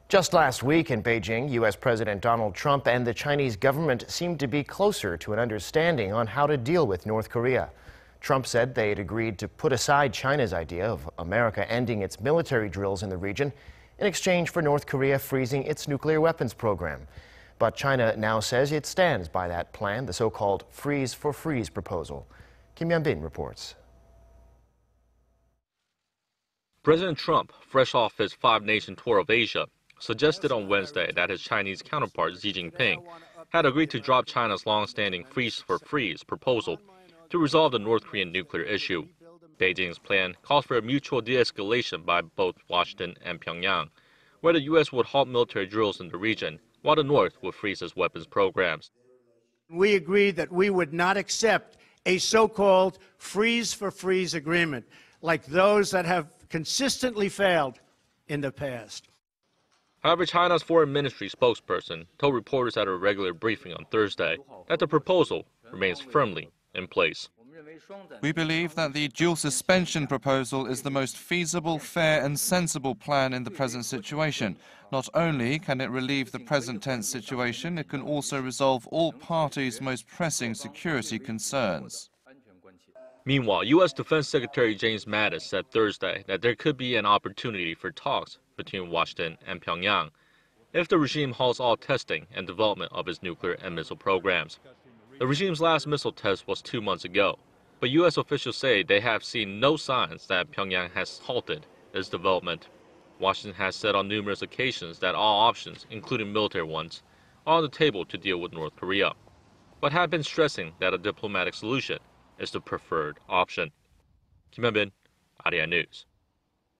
Just last week in Beijing, U.S. President Donald Trump and the Chinese government seemed to be closer to an understanding on how to deal with North Korea. Trump said they had agreed to put aside China's idea of America ending its military drills in the region in exchange for North Korea freezing its nuclear weapons program. But China now says it stands by that plan, the so-called freeze-for-freeze proposal. Hyun-bin reports. President Trump, fresh off his five-nation tour of Asia, suggested on Wednesday that his Chinese counterpart Xi Jinping had agreed to drop China's long-standing freeze-for-freeze proposal to resolve the North Korean nuclear issue. Beijing's plan calls for a mutual de-escalation by both Washington and Pyongyang, where the U.S. would halt military drills in the region, while the North would freeze its weapons programs. We agreed that we would not accept a so-called freeze-for-freeze agreement, like those that have consistently failed in the past. However, China's foreign ministry spokesperson told reporters at a regular briefing on Thursday that the proposal remains firmly in place. We believe that the dual suspension proposal is the most feasible, fair and sensible plan in the present situation. Not only can it relieve the present tense situation, it can also resolve all parties' most pressing security concerns. Meanwhile, U.S. Defense Secretary James Mattis said Thursday that there could be an opportunity for talks between Washington and Pyongyang if the regime halts all testing and development of its nuclear and missile programs. The regime's last missile test was 2 months ago, but U.S. officials say they have seen no signs that Pyongyang has halted its development. Washington has said on numerous occasions that all options, including military ones, are on the table to deal with North Korea, but have been stressing that a diplomatic solution is the preferred option. Hyun-bin, Arirang News.